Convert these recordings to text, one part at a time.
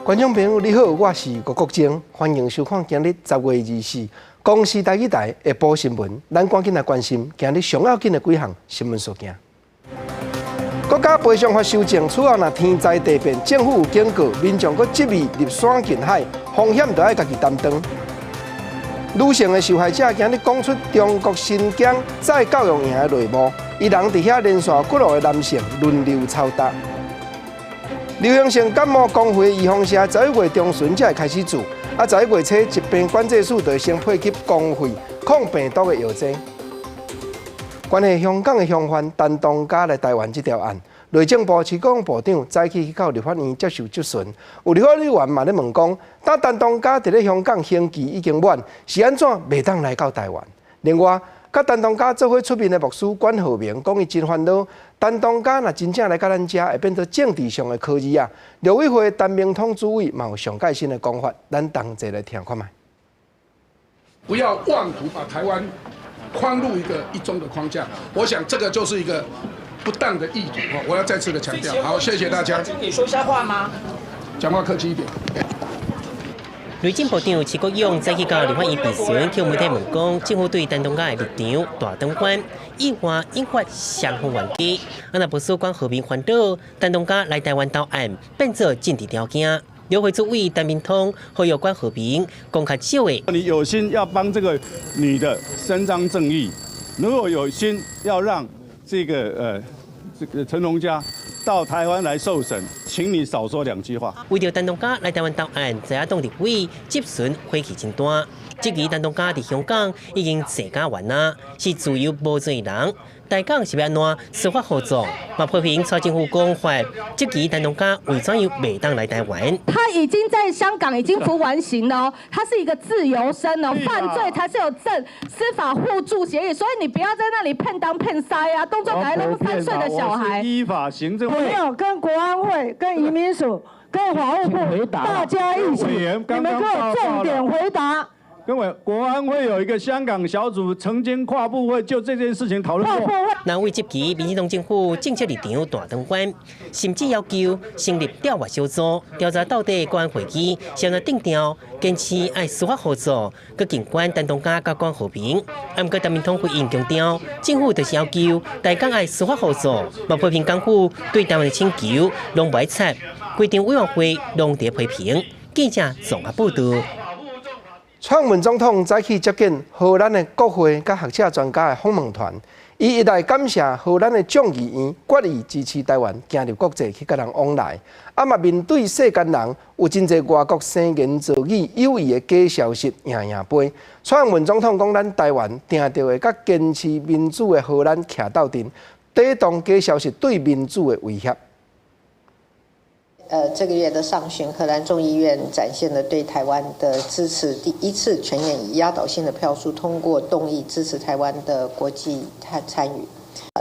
观众朋友，你好，我是郭国正，欢迎收看今日10月24公视台语台下晡新闻。咱赶紧来关心今日上要紧的几项新闻事件。国家赔偿法修正此后，若天灾地变，政府有警告民众佫执意入山近海，风险就要家己担当。女性的受害者今日讲出中国新疆再教育营的内幕，伊人伫遐连续几路的男性轮流操打。流行性感冒公费预防社11月中旬才会开始做，11月初疾病管制署就会先配给公费抗病毒的药剂。关系香港的凶犯陈东家来台湾这条案，内政部市公部长早起去到立法院接受质询，有立法委员嘛咧问讲，当陈东家伫咧香港刑期已经满，是安怎袂当来到台湾？另外，甲陈东家做伙出面的牧师关浩明讲，伊真烦恼。陈东家若真正来到咱遮，会变做政治上的科技啊！陆委会陈明通主委嘛有上盖新的讲法，咱同齐来听看卖。不要妄图把台湾框入一中的框架，我想这个就是一个不当的意图。我要再次的强调。好，谢谢大家。请你说一下话吗？讲话客气一点。内政部长徐国勇早起到立法院质询，向媒体问讲，政府对陈东家的立场大转弯，意外引发双方冤家。若不是关和平烦恼，陈东家来台湾到案，变作政治条件。刘会主委陈明通和有关和平公开少的。你有心要帮这个女的伸张正义，如果有心要让这个陈东家到台湾来受审，请你少说2句话。为着陈东家来台湾到案，在野党立委质询火气真大。这期陈东家伫香港已经生假完啦，是自由无罪人。台港是要安怎司法合作？嘛批评蔡政府讲法，这期陈东家为怎样袂当来台湾？他已经在香港已经服完刑了哦，他是一个自由身哦，犯罪才是有司法互助协议，所以你不要在那里骗当骗塞啊，动作改弄3岁的小孩。依法行政会没有跟国安会、跟移民署、跟法务部大家一起，你们给我重点回答。各位，国安会有一个香港小组，曾经跨部会就这件事情讨论过。那为这期，民进党政府政策立场大转弯，甚至要求成立调查小组，调查到底国安会议是安怎定调，坚持爱司法合作，佮监管陈东家甲关和平。不过陈明通回应强调，政府就是要求台港爱司法合作，嘛批评港府对台湾的请求拢不睬，规定委员会拢在批评。记者综合报道。蔡英文总统早起接见荷兰的国会甲学者专家的访问团，伊一来感谢荷兰的众议员决意支持台湾行入国际去甲人往来，嘛面对世间人有真侪外国生言造语有意的假消息赢飞。蔡英文总统讲，咱台湾定着会甲坚持民主的荷兰徛斗阵，抵挡假消息对民主的威胁。这个月的上旬，荷兰众议院展现了对台湾的支持，第一次全面以压倒性的票数通过动议支持台湾的国际参与。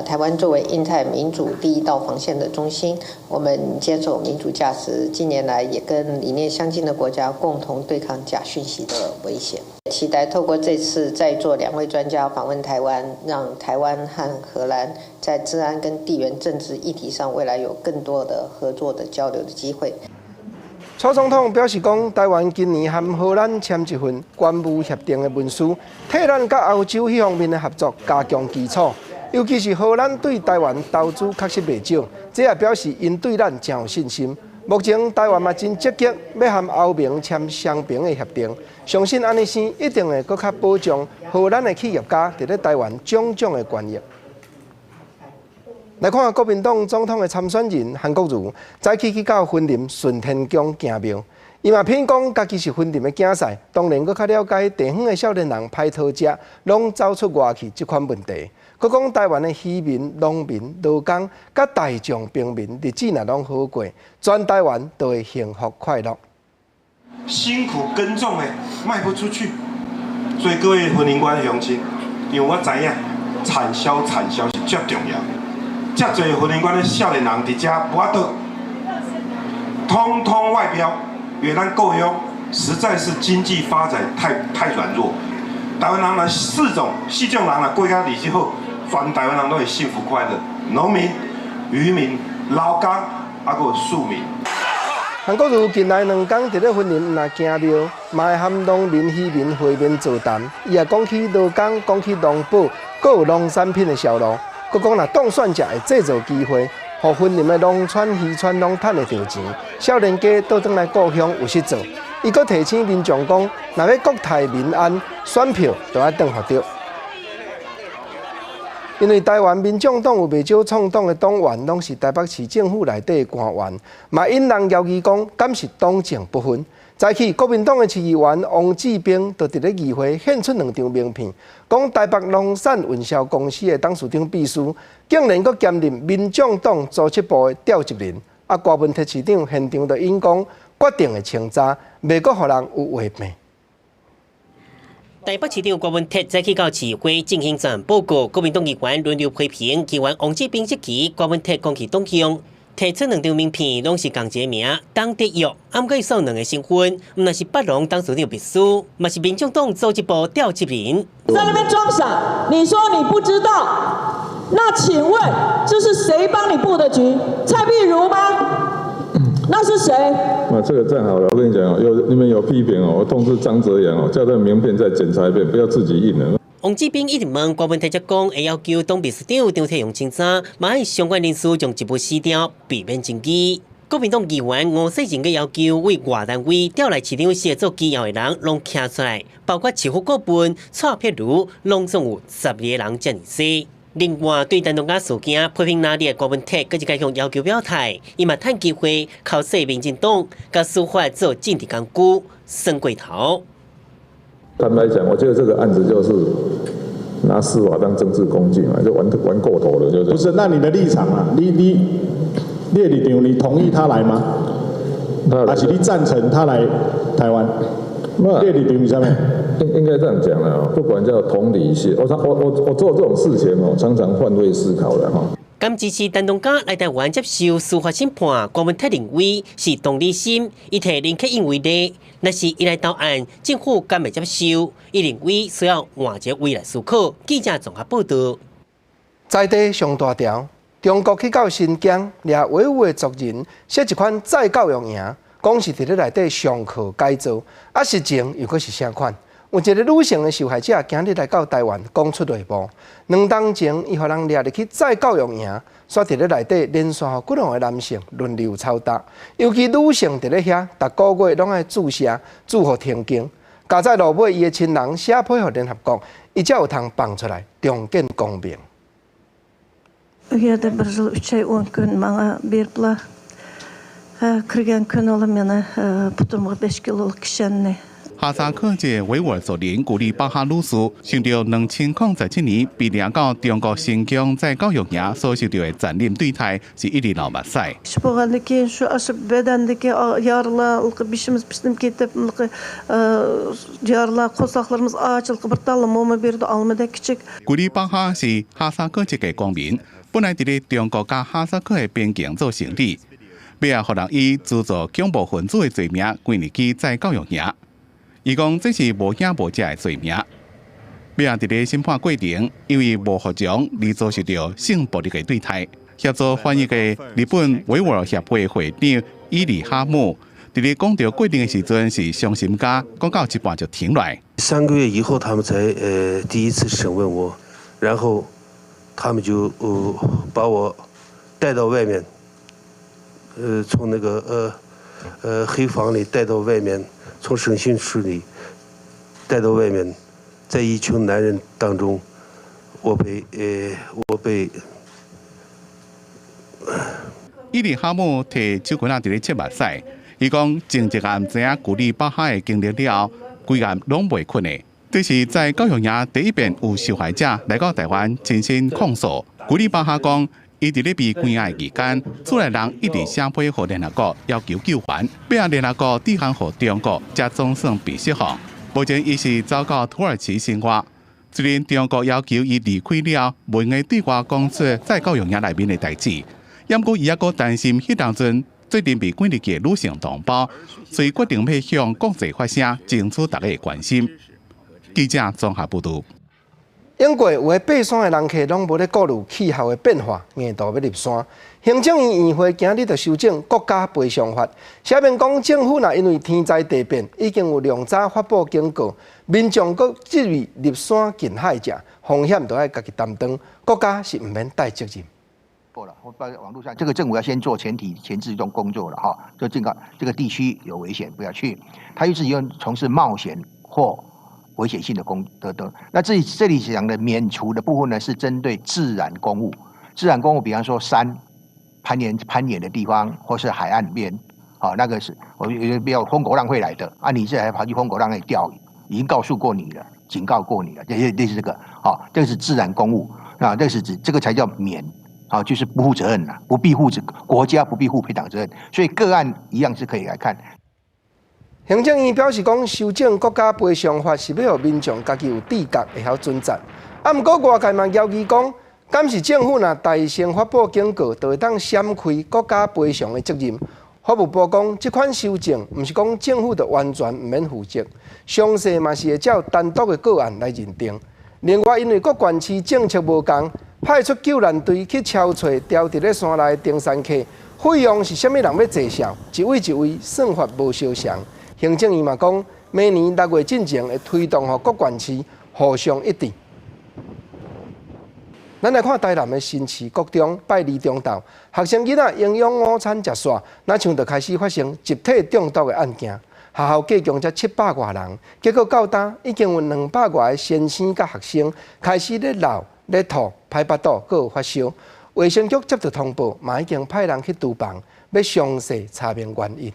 台湾作为印太民主第一道防线的中心，我们坚守民主价值，近年来也跟理念相近的国家共同对抗假讯息的危险。期待透过这次在座2位专家访问台湾，让台湾和荷兰在治安跟地缘政治议题上未来有更多的合作的交流的机会。蔡总统表示讲，台湾今年和荷兰签一份关务协定的文书，替咱甲欧洲迄方面的合作加强基础。尤其是荷兰对台湾投资确实袂少，这也表示因对咱真有信心。目前台湾嘛真积极要和欧盟签双边的协定，相信安尼生一定会更较保障荷兰的企业家伫咧台湾种种的权益。来看国民党总统的参选人韩国瑜，早起去到云林顺天宫行庙，伊嘛偏讲家己是云林的囝婿，当然佫较了解地方的少年人歹讨食，拢走出外去这款问题。佫讲台湾的渔民、农民、劳工、甲大众平民日子若拢好过，全台湾都会幸福快乐。辛苦耕种的卖不出去，所以各位云林县的乡亲，因为我知影产销是最重要。遮侪云林县的少年人伫遮无法度，通通外标，因为咱够用，实在是经济发展太软弱。台湾人4种人啊，过甲日子好。全台湾人都会幸福快乐，农民、渔民、劳工，还有庶民。韩国瑜近来2天伫咧婚姻若行庙，嘛会含农民、渔民会面座谈。伊也讲起劳工，讲起农保，阁有农产品的销路。佮讲若当选者会制造机会，互婚姻的农村、渔村拢趁会到钱，少年家倒转来故乡有事做。伊阁提醒民众讲，若要国泰民安，选票就要转互着。因为台湾民众党有袂少创党的党员，拢是台北市政府内底的官员，嘛因人谣疑讲，敢是党政不分。早起，国民党的市议员王志斌就伫咧议会献出2张名片，讲台北农产运销公司的董事长秘书，竟然阁兼任民众党组织部的调集人。啊，郭文铁市长现场就因讲，决定会清查，袂阁互人有话病。台北市长郭文铁早起到市会进行专报告，国民党议员轮流批评，议员王志斌即期郭文铁讲其党向。提出2张名片，拢是共一个名，党德玉，暗过送2个身份，毋但是北农董事长秘书，嘛是民众党组织部调集人。在那边装傻，你说你不知道，那请问这是谁帮你布的局？蔡壁如吗？那是谁？这个站好了，我跟你讲哦，你们有批评哦，我通知张哲阳哦，叫这个名片再检查一遍，不要自己印了。王志斌一直问郭文铁则讲，会要求党秘书长张铁用清查，嘛ให้相关人士将一部撕掉，避免争议。国民党议员吴世仁嘅要求，为外单位调来市长协助机要的人，拢徛出来，包括市府顾问、蔡碧如，拢总有12个人遮尔多。另外，对陈同佳事件批评哪里的郭文铁，佮一该向要求表态，伊嘛趁机会靠说民进党甲司法做政治工具，升过头。坦白讲，我觉得这个案子就是拿司法当政治工具嘛，就玩过头了，就是。不是，那你的立场啊？你的立场，你同意他来吗？还是你赞成他来台湾？列立场是什么？应该这样讲了，不管叫同理心，我做这种事情哦，常常换位思考的哈。敢支持陈同佳来台湾接受司法审判，郭文铁认为是同理心，伊提林克因为的，若是伊来到案，政府敢会接受？伊认为需要换一个未来思考。记者综合报道。在地上大条，中国去到新疆，掠维吾的族人写一款再教育营，讲是伫咧内底上课改造，啊实情又阁是啥款？有一个女性的受害者今日来到台湾，讲出内幕。2天前，伊互人掠入去再教育营，煞伫咧内底连续互几个男性轮流操打，尤其女性伫咧遐，逐个月拢爱注射，注互停经。加在落尾，伊的亲人写批互联合国，伊才有通放出来，重见光明。Uyada 1 yıl 3 ay 10 gün bana berdiler. Kirgen gün ola meni puturma 5 kiloluk kişenni. 哈萨克籍维吾尔族人古里巴哈鲁斯，想到2007年被抓到中国新疆在教育营所受到的残忍对待，是一直流目屎。Şubagadaki şu aşıp bedendeki yaralar, başımız pislim ketip, yaralar, kosaklarımız açılıp bir tane mama berdi almada küçük. 古里巴哈是哈萨克籍的公民，本来伫咧中国甲哈萨克的边境做生意，尾啊，互人以资助恐怖分子的罪名关入去在教育营。伊讲这是无影无迹的罪名。尾啊，伫咧审判过程，因为无服从而遭受到性暴力的对待。协助翻译的日本维吾尔协会会长伊里哈姆，伫咧讲到过程的时阵是伤心家，讲到一半就停来。3个月以后，他们才第一次审问我，然后他们就把我带到外面，从那个黑房里带到外面。从审讯室里带到外面，在一群男人当中，我被。伊里哈姆摕手棍仔伫咧切目屎，伊讲前一暗知影古里巴哈的经历了后，规暗拢袂困的。这是在教育营第一遍有受害者来到台湾亲身控诉。古里巴哈讲。伊伫咧被关押期间，厝内人一直写批互联合国要求救援，并联合国致函互中国，才总算被释放。目前伊是走到土耳其生活，虽然中国要求伊离开了，袂用对外讲出在教育营内面的代志，不过伊还阁担心迄当阵最近被关入去的女性同胞，所以决定要向国际发声，争取大家的关心。记者综合报道。英国有的爬山的人客拢无咧顾虑气候的变化，硬度要入山。行政院院会今日就修正国家赔偿法，写明讲政府若因为天灾地变，已经有量早发布警告，民众各这类入山近海者，风险都要家己担当，国家是唔免担责任。我在网络上，这个政府要先做前置这种工作了哈，就这个地区有危险不要去，他一直用从事冒险或危险性的那这里讲的免除的部分呢，是针对自然公务。自然公务，比方说山、攀岩的地方，或是海岸边，好，那个是我比较风狗浪会来的啊，你这还跑去风狗浪那里钓鱼，已经告诉过你了，警告过你了，类似这个，好，这个是自然公务，那这是指这个才叫免。好，就是不负责任啦，不庇护国家不庇护赔偿责任，所以个案一样是可以来看。行政院表示讲，修正国家赔偿法是要让民众家己有知觉，会晓遵照。啊，毋过外界嘛要求讲，敢是政府若大声发布警告，就会当闪开国家赔偿的责任。法务部讲，这款修正毋是讲政府就完全毋免负责，详细嘛是会照单独的个案来认定。另外，因为各县市政策无同。派出救援队去敲找掉伫咧山内的登山客，费用是虾米人要介绍？一位一位算法无相像。行政院嘛讲，明年6月进前会推动各县市互相一致。咱来看台南的新市国中拜二中昼，学生囡仔营养午餐食煞，那像就开始发生集体中毒的案件。学校计共才700多人，结果到今已经有200多个先生甲学生开始咧闹。咧吐、排腹肚，阁有发烧。卫生局接到通报，嘛已经派人去督办，要详细查明原因。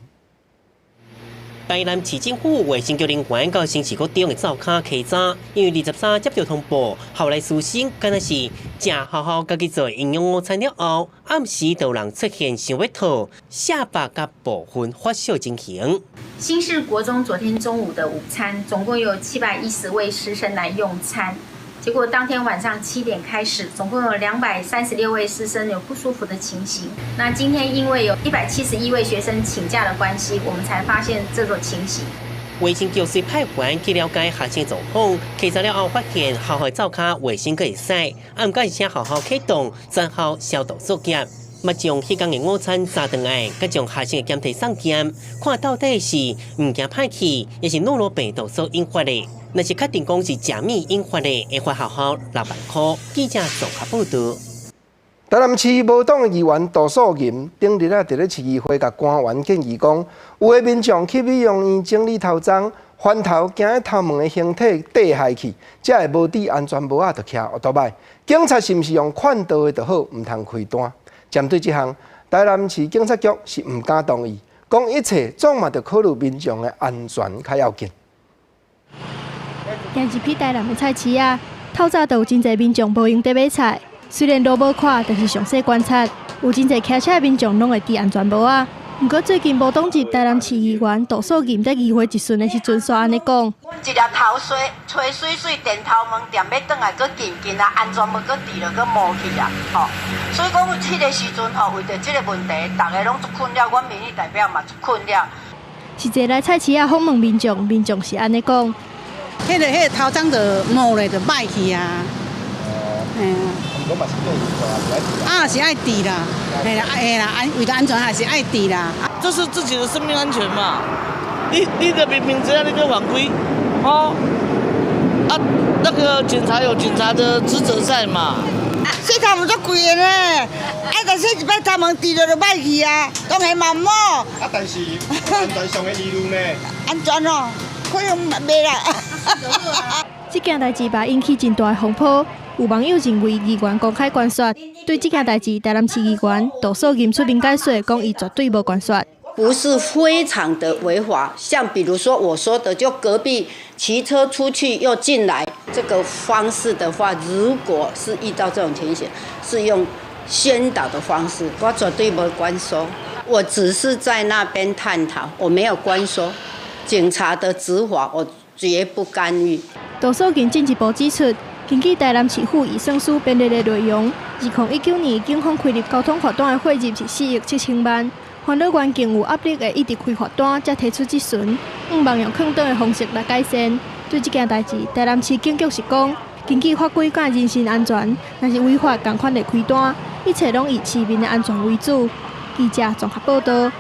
台南市政府卫生局人员到新市国中的灶骹稽查，因为23接到通报，后来师生敢若是食学校家己做营养午餐了后，暗时就有人出现想要吐、下巴甲部分发烧情形。新市国中昨天中午的午餐，总共有710位师生来用餐。结果当天晚上7点开始，总共有236位师生有不舒服的情形。那今天因为有171位学生请假的关系，我们才发现这种情形。卫生局随派员去了解学生状况，稽查了后发现学校灶骹卫生佫会使，毋过是请学校启动全校消毒作业，嘛将迄天的午餐炸转来，佮将学生的检体送检，看到底是物件歹去，也是诺罗病毒所引发的。若是确定讲是食米引发的，会罚学校6万块。记者综合报道。台南市无党的议员杜素银顶日伫咧市议会甲官员建议讲，有的民众去美容院整理头鬃，翻头惊喺头毛的形体跌下去，才会无戴安全帽啊，就骑奥多摆。警察是毋是用劝导的就好，唔通开单？针对这项，台南市警察局是唔敢同意，讲一切总嘛着考虑民众的安全较要紧。今日去台南的菜市啊，透早就有真侪民众无用在买菜。虽然路无看，但是详细观察，有真侪骑车的民众拢会戴安全帽啊。不过最近无当日台南市议员杜素银在议会一顺的时阵，煞安尼讲：一粒头吹水水，电头毛店要转来，搁紧啊，安全帽搁戴了，搁冒去啊，吼。所以讲，迄个时阵吼，为着即个问题，大家拢足困了，阮民意代表嘛足困了。是一来菜市啊访问民众，民众是安尼讲。迄个头鬃就毛咧，就歹去啊。嘿啊。是爱戴啦，嘿啦，为了安全还是爱戴啦。这是自己的生命安全嘛。你的明知道你在违规，哦，啊，那个警察有警察的职责在嘛。洗头毛足贵的呢，但洗一摆头毛戴了就歹去啊，当然嘛冇。但是安全上的理路呢？安全哦。可能袂啦。这件代志吧引起真大的风波，有网友认为议员公开关说，对这件代志，台南市议员杜素银出面解说，讲伊绝对无关说。不是非常的违法，像比如说我说的，就隔壁骑车出去又进来这个方式的话，如果是遇到这种情形，是用宣导的方式，我绝对没关说。我只是在那边探讨，我没有关说。警察的执法，我绝不干预。杜素银进一步指出，根据台南市府预算书编列的内容，2019年警方开立交通罚单的费入是4亿7千万，烦恼员更有压力的一直开罚单，才提出质询，望用劝导的方式来改善。对这件代志，台南市警局是讲，根据法规甲人身安全，若是违法，同款会开单，一切拢以市民的安全为主。记者综合报道。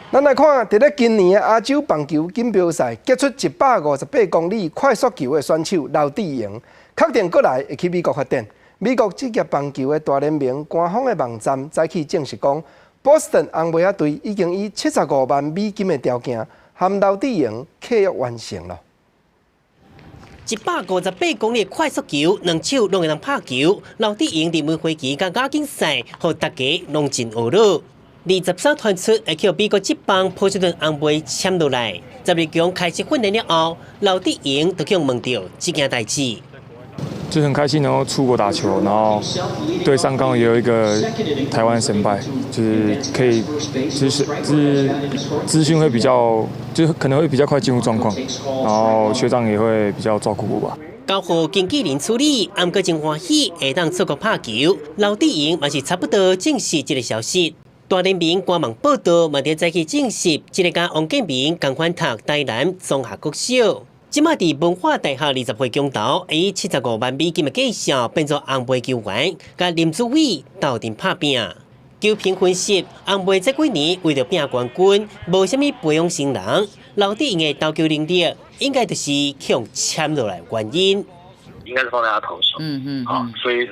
咱来看，伫咧今年的亚洲棒球锦标赛结束158公里快速球的选手刘志荣，确定过来会去美国发展。美国职业棒球的大联盟官方的网站早起证实讲，波士顿红袜队已经以75万美金的条件，和刘志荣契约完成了。158公里快速球，两手拢会当拍球。刘志荣伫每回期甲亚锦赛，互大家拢真学乐。23传出会去美国职棒波士顿红袜签落来。12强开始训练了后，刘志荣就向问到这件代志。就很开心能够出国打球，然后队上刚好也有一个台湾神拜，就是可以资讯会比较，就是可能会比较快进入状况，然后学长也会比较照顾我吧。交互经纪人处理，毋过真欢喜会当出国拍球。刘志荣嘛是差不多证实这个消息。大联盟官网报道嘛，伫早起证实，这个甲王建民同款读台南综合国小。即马伫文化大学20岁强投，以75万美金的计数变作红袜球员，甲林志伟斗阵拍拼。球评分析，红袜这几年为了拼冠军，无虾米培养新人，刘志荣的投球能力，应该就是向签落来原因。应该是放在他投手，好，所以，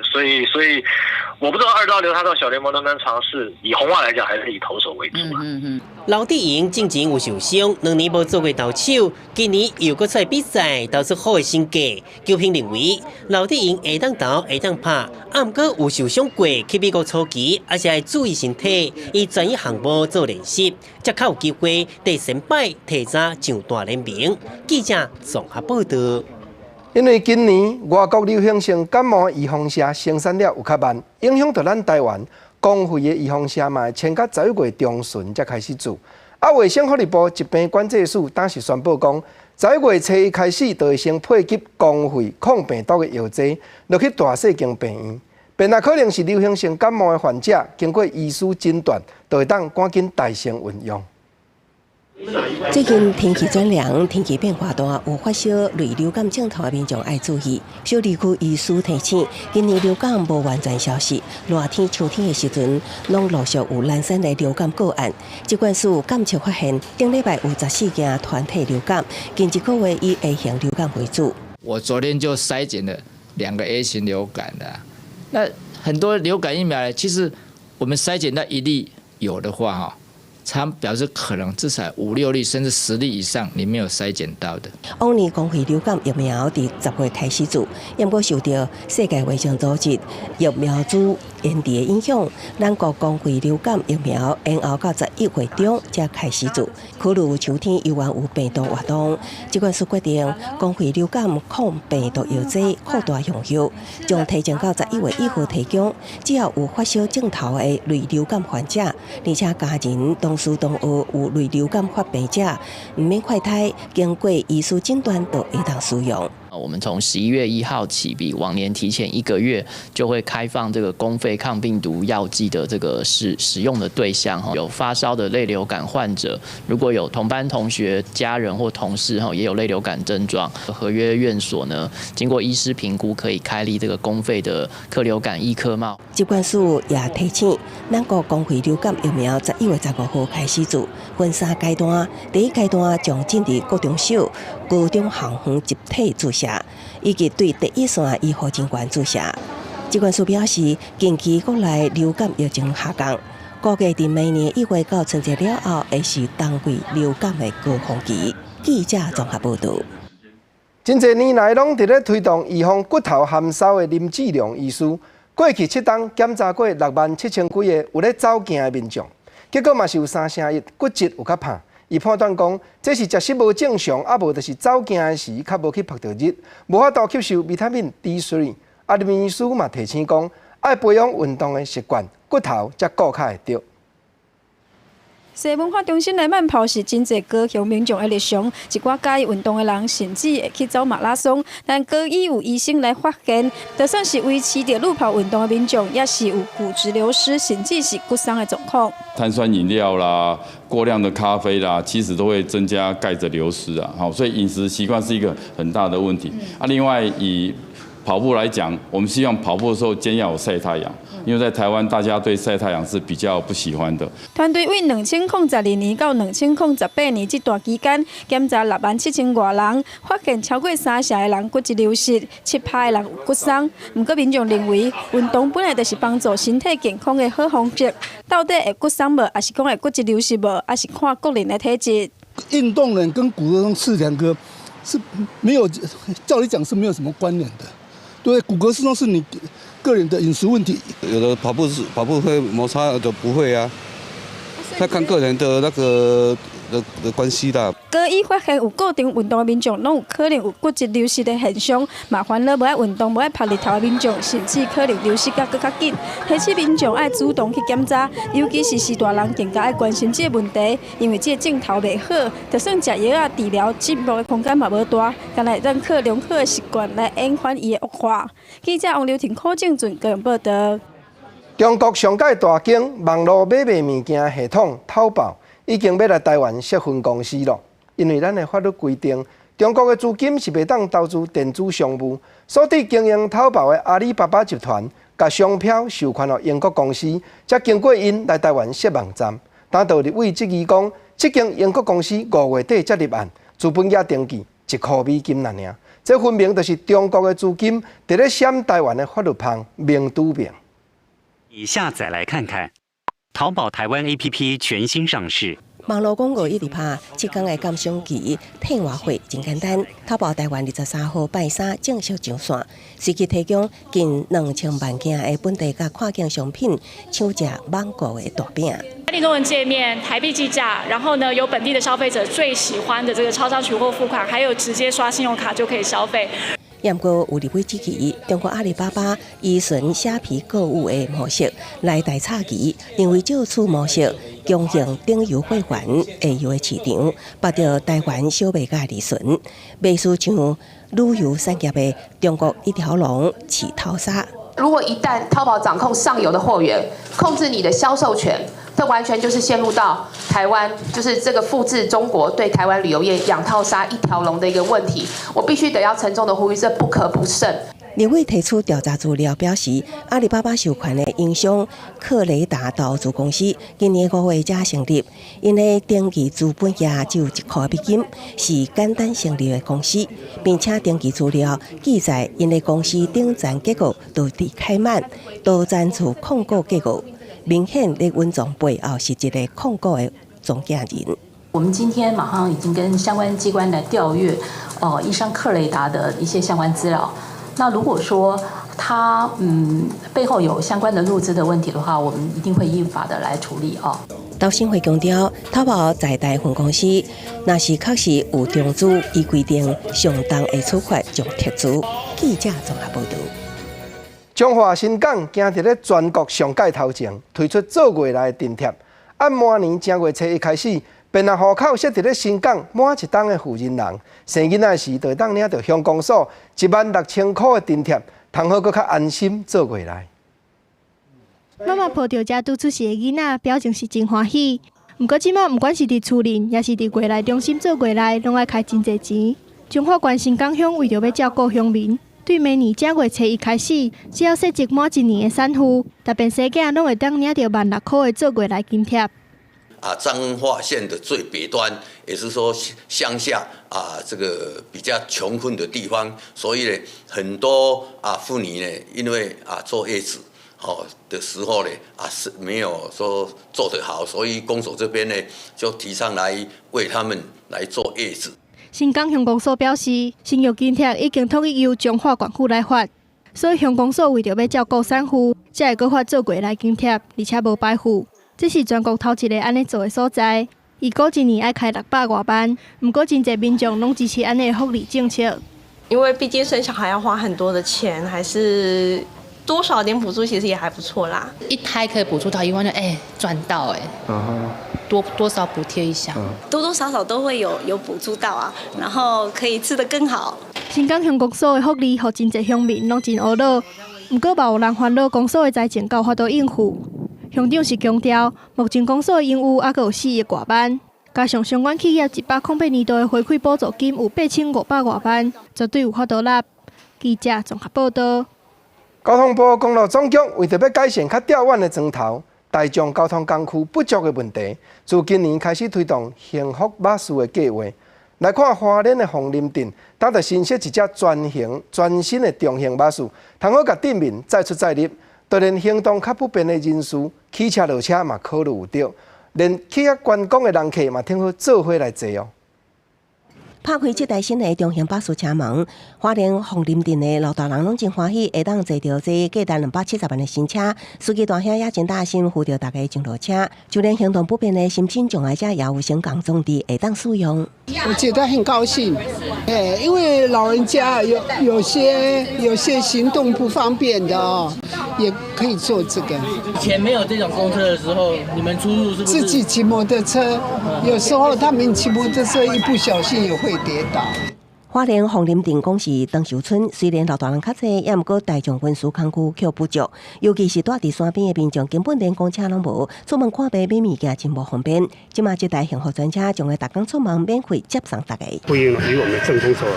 我不知道2刀流他到小联盟能不能尝试。以红袜来讲，还是以投手为主啦。刘志荣之前有受伤，2年无做过投手，今年又搁出来比赛，投出好的成绩。球评认为，刘志荣会当投会当拍，毋过有受伤过，去美国初期还是要注意身体，以专业项目做练习，才较有机会第先摆提早上大联盟。记者综合报道。因为今年外国流行性感冒预防剂生产了有较慢，影响到咱台湾公费的预防剂嘛，签到11月中旬才开始做。卫生福利部疾病管制署当时宣布讲，11月初一开始就会先配给公费抗病毒的药剂，落去大细间病院。便若可能是流行性感冒的患者，经过医师诊断，就会当赶紧大声运用。最近天气转凉，天气变化大，有发烧、类流感症头的民众爱注意。小儿区医师提醒，今年流感无完全消失，热天、秋天的时阵，拢陆续有零星的流感个案。疾管署监测发现，顶礼拜有14件团体流感，近一个月以 A 型流感为主。我昨天就筛检了2个 A 型流感的，那很多流感疫苗，其实我们筛检到1例有的话，哈。它表示可能至少5、6例甚至10例以上，你没有筛检到的。往年公费流感疫苗伫10月开始做，因过受到世界卫生组织疫苗株延迟的影响，咱国公费流感疫苗延后到11月中才开始做。考虑秋天依然有病毒活动，疾管署决定公费流感抗病毒药剂扩大用药，将提前到11月1号提供。只要有发烧症头的类流感患者，而且家人同事同学有类流感发病者，唔免快胎，经过医师诊断就会当使用。我们从11月1号起，比往年提前1个月，就会开放这个公费抗病毒药剂的这个使用的对象。有发烧的类流感患者，如果有同班同学、家人或同事也有类流感症状，合约院所呢，经过医师评估，可以开立这个公费的克流感疫科帽。疾管署也提醒，咱国公费流感疫苗11月15号开始做，分3阶段。第一阶段将进入高中小、高中校园集体注射，以及对第一线医护人员注射。疾管署表示，近期国内流感疫情下降，估计在明年1月到春节了后，会是冬季流感的高峰期。记者综合报道。真侪年来拢伫咧推动预防骨头含梢的林志良医师，过去7档检查过67000几个有咧走行的民众，结果嘛是有3成1骨质有较胖。伊判断讲，这是食食无正常，啊无就是走行的时较无去曝到日，无法度吸收维他命 D3。林医师嘛提醒讲，爱培养运动的习惯，骨头才顾较会着。西文化中心内慢跑是真侪高雄民众的日常，一寡喜运动的人甚至会去走马拉松。但高医有医生来发现，就算是维持着路跑运动的民众，也是有骨质流失，甚至是骨伤的状况。碳酸饮料啦、过量的咖啡啦，其实都会增加钙的流失啊。好，所以饮食习惯是一个很大的问题。另外以跑步来讲，我们希望跑步的时候肩要有晒太阳，因为在台湾大家对晒太阳是比较不喜欢的。团队为2012年到2018年这段期间，检查67000多人，发现超过3成的人骨质流失，7%的人有骨伤。不过民众认为，运动本来就是帮助身体健康的好方式，到底会骨伤无，还是讲会骨质流失无，还是看个人的体质。运动人跟骨骼松是两个是没有，照理讲是没有什么关联的。对，骨骼疏松是你个人的饮食问题。有的跑步会摩擦，有的不会啊。要看个人的那个的关系啦。高医发现有固定运动的民众，拢有可能有骨质流失的现象。麻烦了无爱运动、无爱晒日头的民众，甚至可能流失甲更较紧。提醒民众爱主动去检查，尤其是时大人更加爱关心这个问题，因为这个镜头袂好，就算食药啊治疗，进步的空间嘛无大，干来认可良好的习惯来延缓伊的恶化。记者王刘婷、柯正俊个人报道。中国上届大型网络买卖物件系统淘宝已经要来台湾设分公司了。因为咱的法律规定，中国的资金是袂当投资电子商务，所以经营淘宝的阿里巴巴集团，把商票授权予英国公司，才经过因来台湾设网站。但道立委质疑讲，这间英国公司5月底才立案，资本额登记$1尔，这分明就是中国的资金伫咧闪台湾的法律旁明拄明。以下载来看看，淘宝台湾 APP 全新上市。网络广告一直拍，这天的鉴赏期退换货真简单。淘宝台湾23号拜三正式上线，随即提供近2000万件的本地甲跨境商品，抢食网购的大饼。立中文界面、台币计价，然后呢，有本地的消费者最喜欢的这个超商取货付款，还有直接刷信用卡就可以消费。不过有立委指期，中国阿里巴巴依循虾皮购物的模式来台插旗，认为这次模式强行顶优汇还下游的市场，拔掉台湾小卖家利润，袂输像旅游产业的中国一条龙起淘沙。如果一旦淘宝掌控上游的货源，控制你的销售权，这完全就是陷入到台湾，就是这个复制中国对台湾旅游业养套杀一条龙的一个问题。我必须得要沉重的呼吁，这不可不慎。立委提出调查资料表示，阿里巴巴授权的影商克雷达投资公司今年5月才成立，因的登记资本额只有$1美金，是简单成立的公司，并且登记资料记载因的公司顶站结构都伫开曼，多赞助控股结构，明显咧温总背后是一个控股的中间人。我们今天马上已经跟相关机关来调阅，依商克雷达的一些相关资料。那如果说他背后有相关的入资的问题的话，我们一定会依法的来处理哦。投信会强调，淘宝在台分公司，若是确实有中资，依规定相当会处罚将剔除。记者综合报道。中华新港今伫咧全国上届头前推出做月来的津贴，按明年正月初1开始，便若户口设伫咧新港满1档的负责人，生囡仔时就会当领到乡公所16000块的津贴，通好搁较安心做月来。妈妈抱着这拄出世的囡仔，表情是真欢喜。不过即马不管是伫厝里，也是伫月来中心做月来，拢爱开真侪钱。中华县新港乡为着要照顾乡民，对明年正月初1开始，只要涉及满1年的产妇，大便生囝拢会当领到16000块的做月来津贴。彰化县的最北端，也是说乡下这个比较穷困的地方，所以呢，很多妇女呢，因为坐月子的时候呢是没有说做得好，所以公所这边呢就提倡来为他们来坐月子。新港乡公所表示，生育津贴已经统一由中华管区来发，所以乡公所为着要照顾产妇，才会搁发做月来津贴，而且无排付。这是全国头一个安尼做的所在。伊估一年爱开600多万，不过真侪民众拢支持安尼的福利政策。因为毕竟生小孩要花很多的钱，还是多少点补助其实也还不错啦。一胎可以补助到1万六，赚到多少补贴一下，多多少少都会有补助到啊，然后可以吃得更好。新港乡公所的福利，互真侪乡民拢真懊恼，不过嘛有人烦恼公所的财政够法度应付。乡长是强调，目前公所的营务还有4亿多万，加上相关企业108年度的回馈补助金有8500多万，绝对有法度纳。记者综合报道。交通部公路总局为着要改善较调远的砖头、大众交通工具不足的问题，自今年开始推动幸福巴士的计划。来看花莲的凤林镇，它就新设一只全新的中型巴士，通好甲镇民载出载入。当然，行动较不便的人士，骑车落车嘛考虑有着，连去遐观光的人客嘛，听好做伙来坐哦。拍开这台新的中型巴士车门，花莲凤林镇的老大人拢真欢喜，会当坐到这价值270万的新车。司机大兄也真大心，扶着大家上落车，就连行动不便的身心障碍者也有先讲装置会当使用。我觉得很高兴，因为老人家有些行动不方便的哦，也可以坐这个。以前没有这种公车的时候，你们出入是不是自己骑摩托车？有时候他们骑摩托车一不小心也会跌倒。花莲凤林镇讲是长寿村，虽然老大人较济，也毋过大众运输工具却不足，尤其是住伫山边的民众，根本连公车拢无，出门看病买物件真无方便。即马这台幸福专车将会逐工出门免费接送大家。不用以我们政府所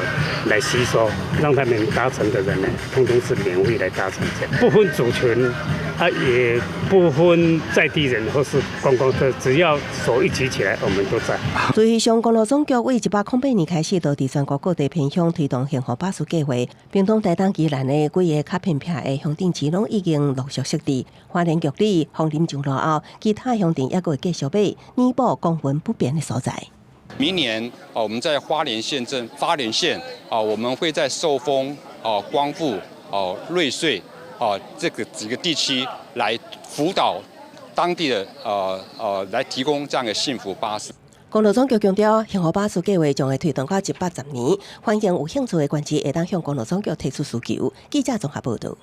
来吸收，让他们搭乘的人呢，通通是免费来搭乘的，不分族群，也不分在地人或是观光客，只要手一举起来，我们都在。自于上公路总局为108年开始，到伫全国各地偏乡推动幸福巴士计划，屏东台东宜兰的几个较偏僻的乡镇市拢已经陆续设置。花莲局里凤林上路后，其他乡镇也会继续买，弥补公运不便的所在。明年我们在花莲县花莲县我们会在寿丰光复瑞穗这个几个地区来辅导当地的来提供这样的幸福巴士。公路总局强调，幸福巴士计划将会推动到180年，欢迎有兴趣的关系会当向公路总局提出需求。记者综合报道。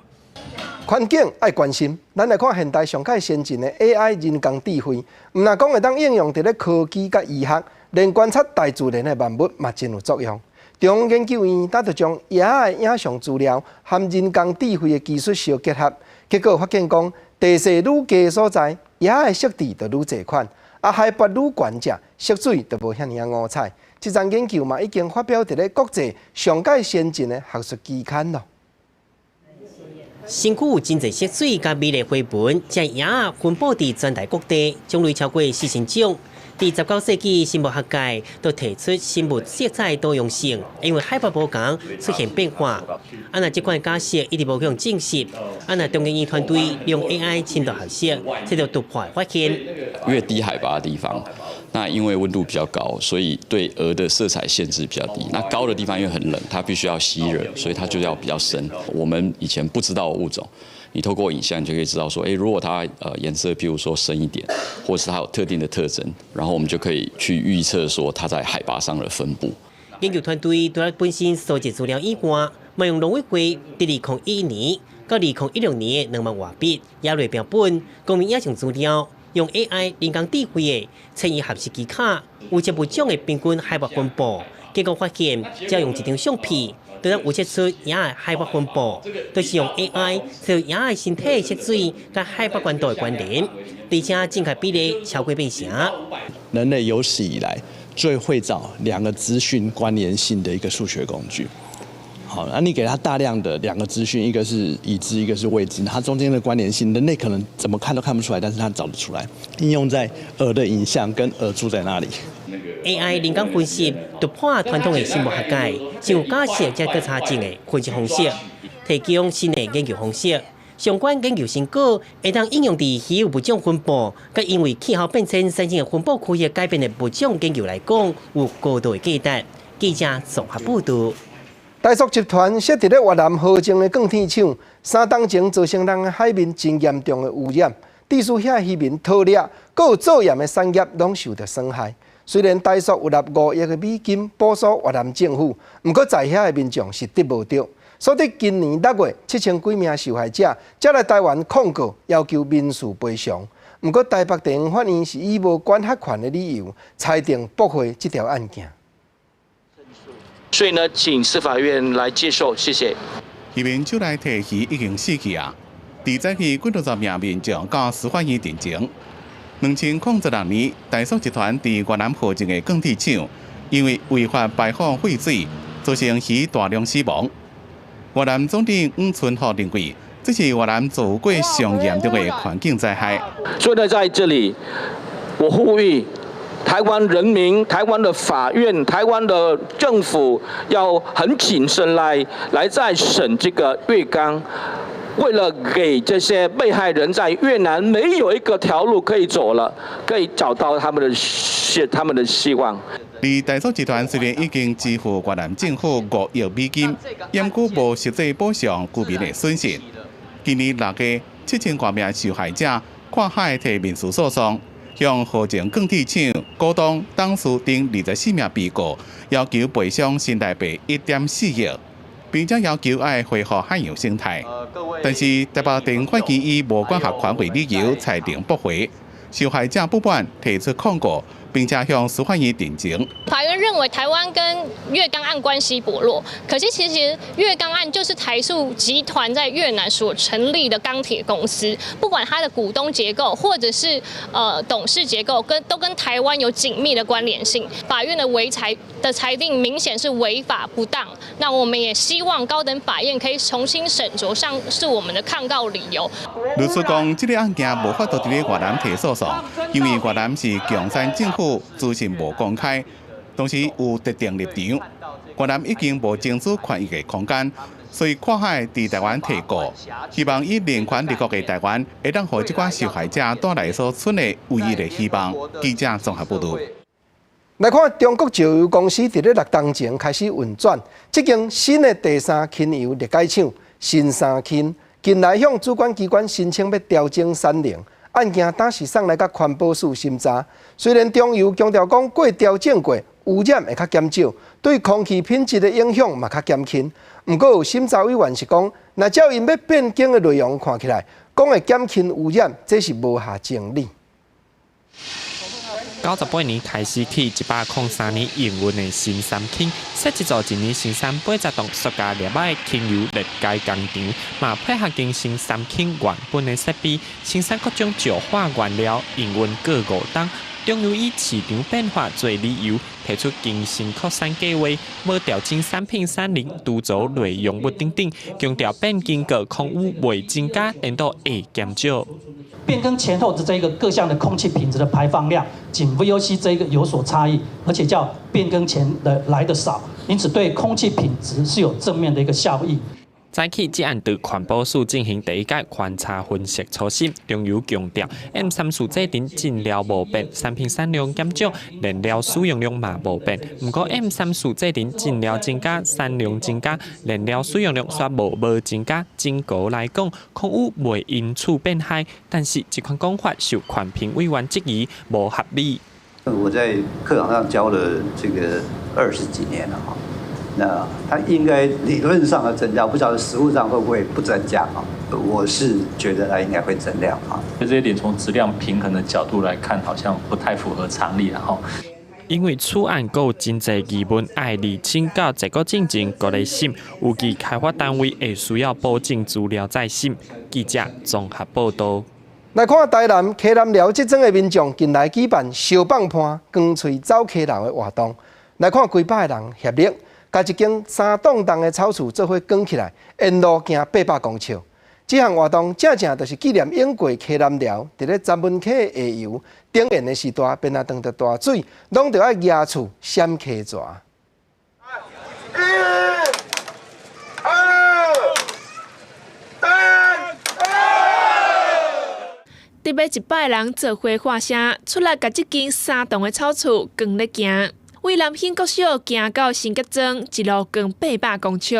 环境爱关心，咱来看现代上界先进的 AI 人工智慧，唔那讲会当应用伫咧科技甲医学，连观察大自然的万物嘛真有作用。中央研究院它就将野的影像资料和人工智慧的技术相结合，结果发现讲，地势愈低的所在，野的色地就愈侪款。海拔愈悬者，色水就无遐尔五彩。这项研究嘛已经发表伫咧国际上界先进的学术期刊咯。身躯有真侪色水甲美丽花纹，这野分布伫全台各地，种类超过4000种。第19世纪，生物学界都提出生物色彩多样性，因为海拔不同出现变化。那这款假设一直无向证实。那中研院团队用 AI 深度学习，这就突破发现。越低海拔的地方，那因为温度比较高，所以对蛾的色彩限制比较低。那高的地方因为很冷，它必须要吸热，所以它就要比较深。我们以前不知道的物种。你透过影像，你就可以知道说，如果它颜色，譬如说深一点，或是它有特定的特征，然后我们就可以去预测说它在海拔上的分布。研究团队除了本身收集资料以外，嘛用农委会伫2011年到2016年的2万画笔野类标本、公民影像资料，用 AI 人工智慧的乘以合适机卡，有这物种的平均海拔分布，结果发现，只要用一张相片。都能预测出野的海拔分布，都是用 AI 测野的身体色水跟海拔高度的关联，而且正确比例超过变成。人类有史以来最会找2个资讯关联性的一个数学工具。好，那你给它大量的2个资讯，一个是已知，一个是未知，它中间的关联性，人类可能怎么看都看不出来，但是它找得出来。应用在蛾的影像跟蛾住在哪里。AI 人工分析突破传统的生物学界，是有假设加调查证的分析方式，提供新的研究方式。相关研究成果会当应用伫稀有物种分布，甲因为气候变迁产生的分布区域改变的物种研究来讲，有高度的价值。记者综合报道。大塑集团设伫咧越南河静的鋼鐵廠，3冬前造成咱海面真嚴重的污染，致使遐漁民偷掠，佮有做鹽的產業攏受到傷害。虽然大塑有5億的美金補助越南政府，不過在遐的民眾是得無到。所以今年6月，7000幾名受害者才來台灣控告，要求民事賠償。不過台北地方法院是以無管轄權的理由，裁定駁回這條案件。所以呢，請司法院來接受，謝謝。漁民就來提魚已經死去啊！第早起，60名民眾到司法院定情。2006年，大塑集團伫越南河靜的鋼鐵廠，因為違法排放廢水，造成魚大量死亡。越南总理吴春华认为，这是越南做过上严重的环境灾害。所以呢，在这里，我呼吁台湾人民、台湾的法院、台湾的政府要很谨慎来再审这个月冈。为了给这些被害人在越南没有一个条路可以走了，可以找到他们的希望。而大塑集团虽然已经支付越南政府5亿美金，仍旧无实际补偿居民的损失。今年6月，7000多名受害者跨海提民事诉讼，向河前钢铁厂股东、董事等24名被告要求赔偿新台币1.4亿。并且要求要恢复海洋生态，但是台北地法院以无管辖权为理由裁定驳回，受害者不满提出抗告，并且向司法院定情。法院认为台湾跟月冈案关系薄弱，可是其实月冈案就是台塑集团在越南所成立的钢铁公司，不管它的股东结构或者是董事结构，都跟台湾有紧密的关联性。法院的裁定明显是违法不当，那我们也希望高等法院可以重新审酌上述我们的抗告理由。律师讲，这个案件无法度伫咧越南提诉讼，因为越南是共产政府资讯无公开，同时有特定立场。越南已经无争取权益的空间，所以跨海伫台湾提告，希望以人权立国的台湾，会当互这款受害者带来所存的唯一的希望。记者综合报道。来看中国石油公司伫咧6年前开始运转，这间新的第3轻油裂解厂新3轻，近来向主管机关申请要调整产能。案件当时送来甲环保署审查，虽然中油强调讲过调整过，污染会较减少，对空气品质的影响嘛较减轻。不过有审查委员是讲，若照因要变更的内容看起来，讲会减轻污染，这是无下情理。98年开始起，103年营运的新3轻，设一座一年生产80吨塑胶粒仔的轻油裂解工厂，嘛配合更新3轻原本的设备，生产各种石化原料，营运各5档。中油以市场变化做理由，提出更新扩产计划，无调整产品产能、督促内容物等等，强调变更个空污未增加，难度会减少。变更前后的这个各项的空气品质的排放量，仅 VOC 这个有所差异，而且较变更前的来得少，因此对空气品质是有正面的一个效益。早起这案对环保署进行第1届观察分析初审，中油强调 M3 数制定进料无变，产品产量减少，燃料使用量嘛无变。不过 M3 数制定进料增加，产量增加，燃料使用量却无增加。整个来讲，空污未因此变害，但是这款讲法受环评委员质疑无合理。我在课堂上教了这个20几年了哈。那它应该理论上的增加，不知道实务上会不会不增加啊？我是觉得它应该会增量啊。这一点从质量平衡的角度来看，好像不太符合常理了哈。因为此案有真侪疑问，爱厘清到结果进前各类审，预计开发单位会需要保证资料再审。记者综合报道。来看台南溪南寮这种的民众近来举办烧放伴、光吹走溪流的活动，来看几百个人协力。甲一间3栋栋的草厝做伙卷起来，沿路行800公尺。这项活动正就是纪念永过溪南寮伫咧詹文溪的下游顶沿的时代，便当着大水，拢着要野厝闪溪蛇。特别100人做伙发声，出来甲这间3栋的草厝卷咧行。为南兴国小行到新吉庄，一路更800公尺。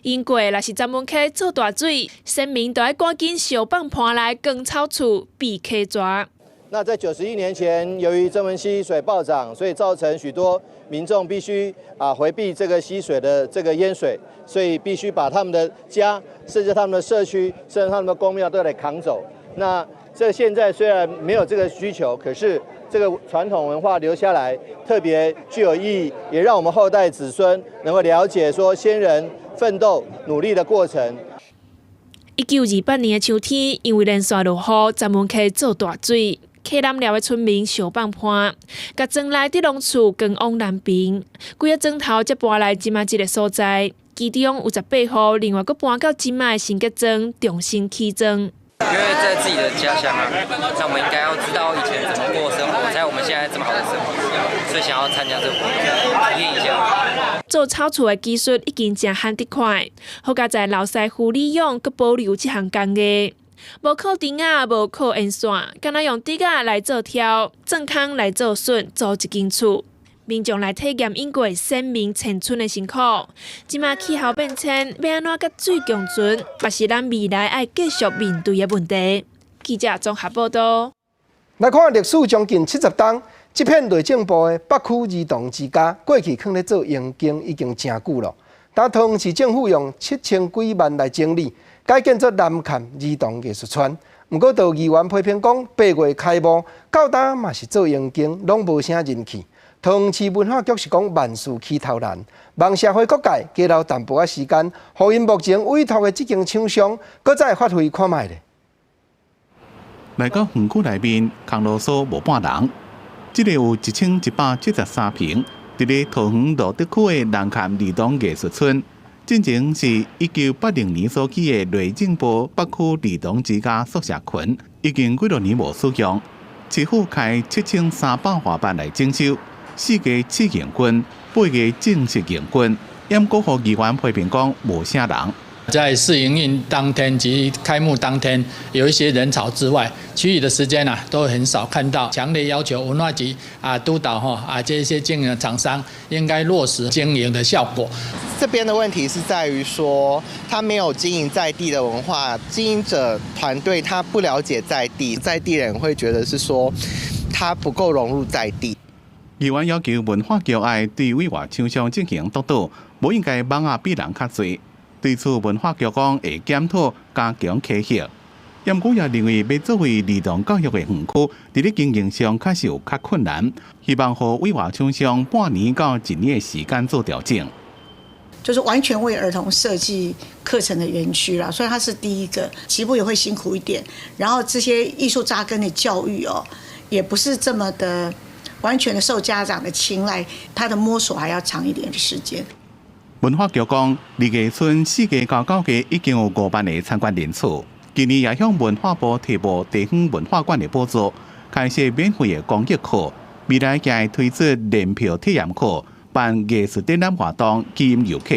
因过若是詹文溪做大水，先民都要赶紧小放盘来耕草厝避溪蛇。那在91年前，由于曾文溪水暴涨，所以造成许多民众必须回避这个溪水的这个淹水，所以必须把他们的家，甚至他们的社区，甚至他们的公庙都得扛走。那这现在虽然没有这个需求，可是这个传统文化留下来，特别具有意义，也让我们后代子孙能够了解说先人奋斗努力的过程。1928年的秋天，因为连续落雨，詹文溪做大水，溪南寮的村民小放伴，甲庄内的农厝更往南边，规个庄头才搬来即马这个所在。其中有18户另外阁搬到即卖新吉庄重新起庄。因为在自己的家乡啊，那我们应该要知道以前怎么过生活，才有我们现在这么好的生活，所以想要参加这个活动，体验一下。做草厝的技术已经真罕得快，好佳在老师傅利用佮保留这项工艺。无靠钉啊，无靠烟线，敢若用竹仔来做条，正康来做笋，做一间厝。民众来体验英国生命青春的辛苦。即马气候变迁，要安怎甲水共存，也是咱未来爱继续面对的问题。记者综合报道。来看历史将近70档，这片内政部的北区儿童之家，过去囥咧做营建已经真久了。但桃园市政府用7000几万来整理，改建做南崁儿童艺术村。不过，到议员批评讲，8月开幕，到呾嘛是做营建，拢无啥人气。桃园市文化局是讲万事起头难，望社会各界加留淡薄仔时间，互因目前委托的这间厂商，搁再发挥看卖咧。来到园区内面，空啰嗦无半人。这个有1173平，伫咧桃园罗德区的南崁儿童艺术村，进前是1980年所起的内政部北区儿童之家宿舍群，已经几多年无使用。市府开7300华办来征收。4个试验军，8个正式验军，因国府议员批评讲无啥人。在试营运当天及开幕当天，有一些人潮之外，其余的时间都很少看到。强烈要求文化局督导这些经营的厂商应该落实经营的效果。这边的问题是在于说，他没有经营在地的文化，经营者团队他不了解在地，在地人会觉得是说他不够融入在地。议员要求文化局爱对委外厂商进行督导，无应该网比人较侪。对此，文化局讲会检讨加强科学。严姑也认为，要作为儿童教育的园区，伫咧经营上确实有较困难，希望和委外厂商半年到1年的时间做调整。就是完全为儿童设计课程的园区啦，所以它是第一个，起步也会辛苦一点。然后这些艺术扎根的教育也不是这么的。完全的受家长的青睐，他的摸索还要长一点的时间。文化局讲，二个村4个到9个已经有5万的参观人次。今年也向文化部提拨地方文化馆的补助，开设免费的公益课。未来也会推出联票体验课，办艺术展览活动吸引游客。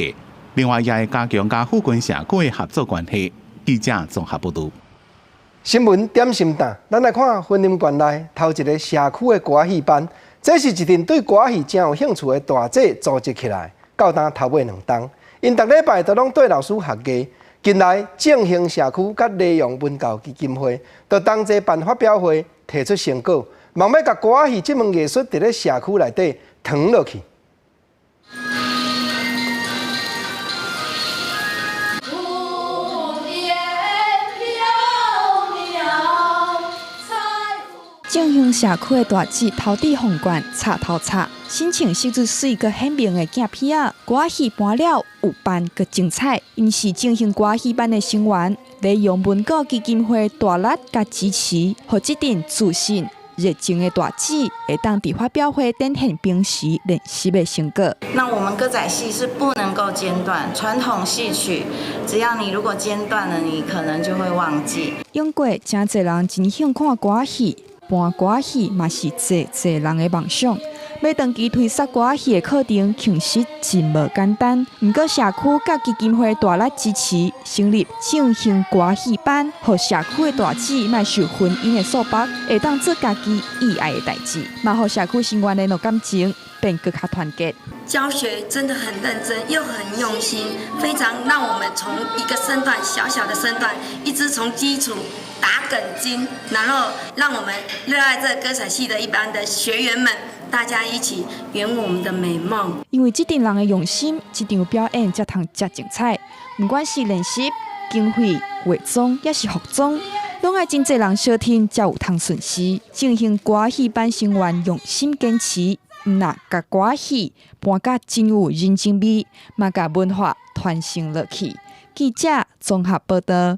另外，也会加强甲附近社区的合作关系。记者综合报道。新闻点心档，咱来看婚姻馆内头一个社区的歌仔戏班，这是一群对歌仔戏真有兴趣的大姐组织起来，到当头尾2档，因逐礼拜都拢对老师学艺。近来正兴社区甲利用文教基金会，就同齐办发表会，提出成果，望要甲歌仔戏这门艺术伫咧社区内底传落去。正兴社区的大姐头顶红冠插头插，心情实在是一个很明的镜片啊！歌仔戏搬了有办个精彩，因是正兴歌仔戏班的成员，利用文教基金会大力甲支持，和这阵自信、热情的大姐会当伫发表会展现平时练习的成果。那我们歌仔戏是不能够间断，传统戏曲，只要你如果间断了，你可能就会忘记。英国真侪人真想看歌仔戏。搬歌仔戏嘛是侪人的梦想，要长期推设歌仔戏的课程，其实真无简单。不过社区甲基金会大力支持，成立正兴歌仔戏班，让社区的大姐莫受婚姻的束缚，会当做家己意爱的代志，嘛让社区成员联络感情，变更加团结。教学真的很认真又很用心，非常让我们从一个身段小小的身段，一直从基础打梗筋，然后让我们热爱这歌仔戏的一般的学员们，大家一起圆我们的美梦。因为这阵人的用心，这场表演才通遮精彩。不管是练习、经费、化妆，也是服装，拢爱真侪人小听，才有通顺时。正兴歌仔戏班成员用心坚持。那甲歌仔戏搬甲真有人情味，嘛甲文化传承落去。记者综合报道。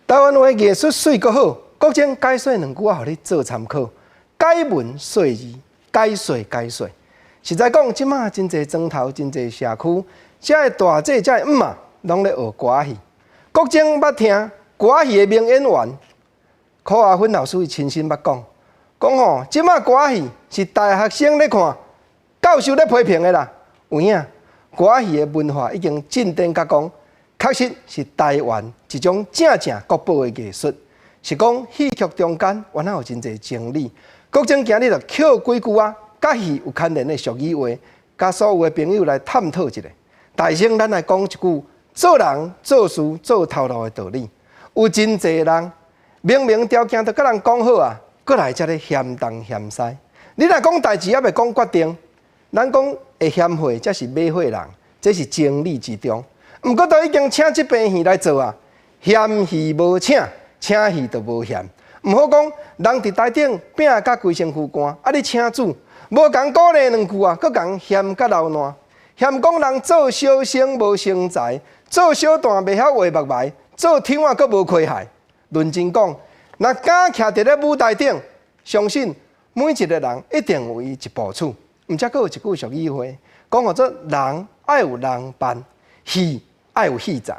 台湾话艺术水阁好，国情解说2句话，互你做参考。解文说字，解说解说。实在讲，即马真侪庄头、真侪社区，遮个大姐、遮个姆啊，拢咧学歌仔戏。国中捌听歌仔戏的名演员柯亚芬老师亲身捌讲吼，即马歌仔戏是大学生咧看，教授咧批评的啦。有影，歌仔戏的文化已经进展甲讲，确实是台湾一种正国宝的艺术。是讲戏剧中间原来有真侪情理。国中今日就捡几句啊，甲戏有牵连的俗语话，甲所有的朋友来探讨一下。大声，咱来讲一句：做人做事做头路的道理。有真侪人明明条件都甲人讲好啊，过来才咧嫌东嫌西。你若讲代志还未讲决定，咱讲会嫌货才是买货人，这是情理之中。毋过都已经请这边戏来做啊，嫌戏无请。请戏就无嫌，毋好讲人伫台顶拼甲规身躯干，啊你请主，无共鼓励两句啊，佫共嫌甲流烂，嫌讲人做小生无成才，做小段袂晓画目牌，做场啊佫无亏害。认真讲，若敢徛伫咧舞台顶，相信每一个人一定有伊一部厝。毋则佫有一句俗语话，讲叫做人爱有人伴，戏爱有戏在，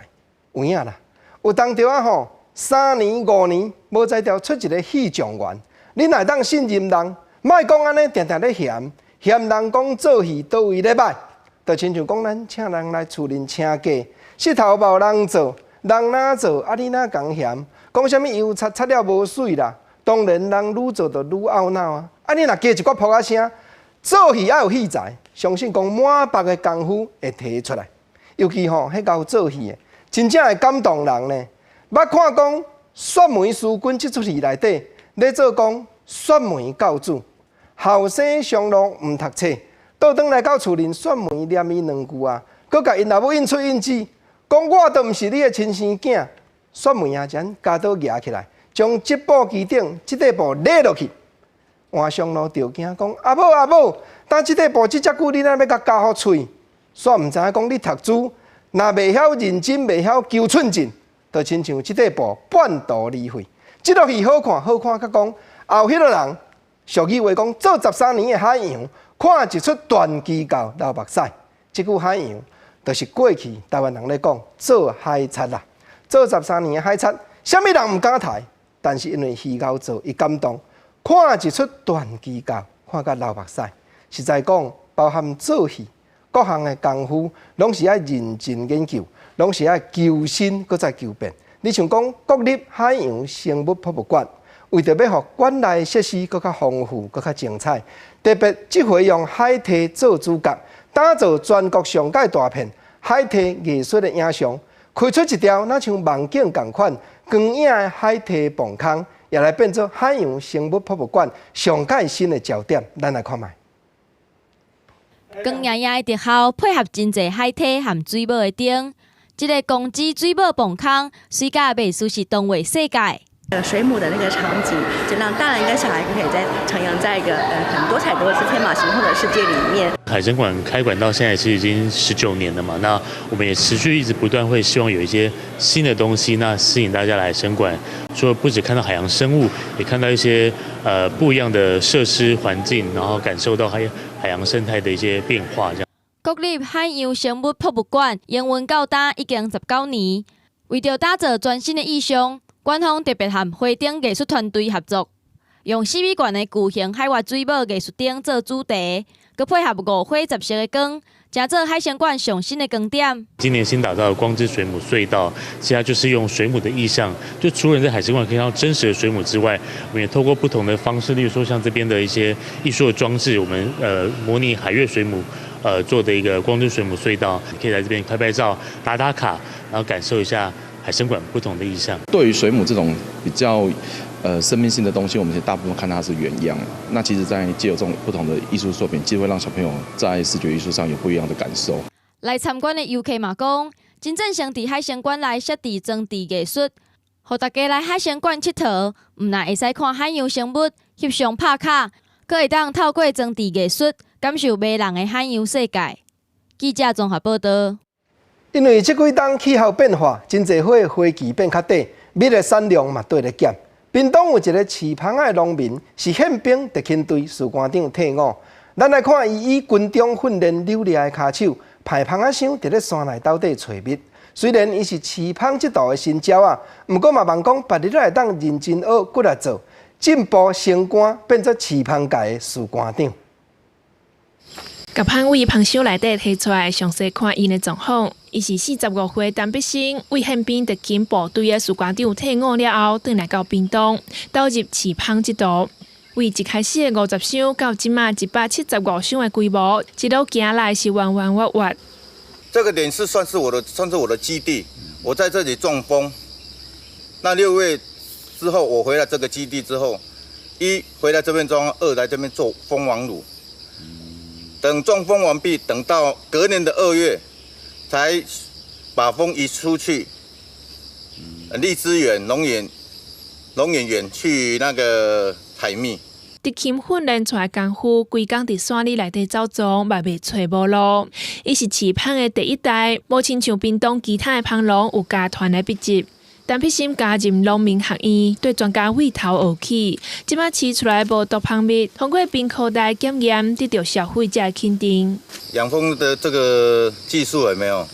有影啦。有当着啊吼。3年5年，无才调出一个戏状元。你乃当信任人，莫讲安尼定定咧嫌人讲做戏倒位咧歹，就亲像讲咱请人来厝里请假，膝头无人做，人哪做啊？你哪讲嫌？讲啥物油擦了无水啦？当然人愈做就愈懊恼啊！啊，你若加一寡扑仔声，做戏爱有戏才，相信讲满腹的功夫会提出来。尤其吼，迄个做戏的，真正会感动人呢。捌看讲雪梅书君这出戏内底，咧做讲雪梅教主，后生上路毋读册，倒转来到厝里，雪梅念伊两句啊，佮甲因老母应出应止，讲我都毋是你的亲生囝。雪梅啊，将家刀举起来，将这部机顶这块布勒落去。换上路就惊讲阿母，当这块布这只久，你哪要甲交互喙？煞毋知影讲你读书，若袂晓认真，袂晓求寸进。就亲像即块布半途而废，即落戏好看，甲讲后迄个人俗语话讲做13年的海洋，看一出传奇到流目屎。即句海洋，就是过去台湾人咧讲做海贼啦。做13年的海贼，啥物人毋敢抬，但是因为戏高做，伊感动，看一出传奇到，看甲流目屎。实在讲，包含做戏各项的功夫，拢是爱认真研究。拢是爱求新，搁再求变。你像讲国立海洋生物博物馆，为着要互馆内设施搁较丰富、搁较精彩，特别即回用海堤做主角，打造全国上界大片海堤艺术的影像，开出一条那像梦境共款光影的海堤磅空，也来变做海洋生物博物馆上界新的焦点。咱来看卖。光影影的特效配合真侪海堤和水母的灯。这个公鸡水母磅空，水甲美术是动画世界。水母的那个场景，就让大人跟小孩可以在徜徉在一个很多彩多姿、天马行空的世界里面。海参馆开馆到现在其实已经19年了嘛，那我们也持续一直不断会希望有一些新的东西，那吸引大家来海参馆，除了不只看到海洋生物，也看到一些不一样的设施环境，然后感受到海洋生态的一些变化这样。国立海洋生物博物馆营运到今已经19年，为着打造全新的意象，馆方特别和花灯艺术团队合作，用4米悬的巨型海外水母艺术灯做主题，佮配合5花10色的光，成做海参馆上新的光点。今年新打造的光之水母隧道，其实它就是用水母的意象，就除了在海参馆可以看到真实的水母之外，我们也透过不同的方式，例如说像这边的一些艺术的装置，我们模拟海月水母。做的一个光之水母隧道，可以来这边拍照、打卡，然后感受一下海参馆不同的意象。对于水母这种比较生命性的东西，我们其实大部分看它是原样。那其实，在借由这种不同的艺术作品，其实会让小朋友在视觉艺术上有不一样的感受。来参观的游客嘛讲，真正想伫海参馆内设置装置艺术，互大家来海参馆佚佗，唔但会使看海洋生物、翕相拍卡，阁会当透过装置艺术。感受迷人的海洋世界。记者综合报道。因为这几冬气候变化，真侪花期变较短，蜜的产量嘛对咧减。屏东有一个饲螃蟹的农民，是宪兵特勤队士官长退伍。咱来看伊以军中训练流利的骹手，派芳仔箱伫咧山内斗底找蜜。虽然伊是市芳这道的新招啊，毋过嘛望讲别日来当认真学，骨力做，进步升官，变做市芳界的士官长。甲芳为芳箱内底摕出来详细看伊的状况。伊是45岁陈必胜，为宪兵特勤部队的士官长退伍了后，转来到屏东，投入市芳这道。为一开始的50箱到即马175箱的规模，一路行来是弯弯弯弯。这个点是算是我的基地，我在这里中风。那6月之后，我回来这个基地之后，一回来这边装，2来这边做蜂王乳。等中风完毕，等到隔年的2月，才把蜂移出去。荔枝园、龙眼园去那个采蜜。特勤训练出来功夫，规工伫山里内底走踪，嘛袂找无路。伊是市芳的第一代，无亲像屏东其他的芳农有家团来毕业。陈必胜加入农民学院，对专家为头学起。即马试出来无毒芳蜜，通过冰口袋检验，得到消费者的肯定。养蜂的这个技术有没有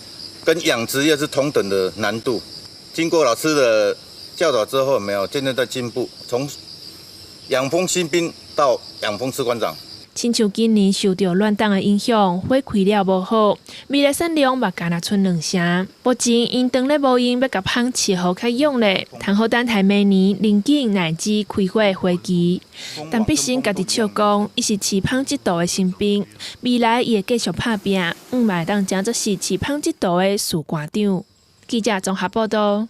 跟养殖业是同等的难度？经过老师的教导之后，有没有渐渐在进步？从养蜂新兵到养蜂士官长。亲像今年受到乱党的影响，花开了无好，未来产量嘛敢若剩2成。目前因当咧无用要甲芳饲好较勇咧，通好等待明年临近乃至开花的花期。但必胜家己笑讲，伊是市芳这道的新兵，未来伊会继续打拼，嘛会当争做是市芳这道的士官长。记者综合报道。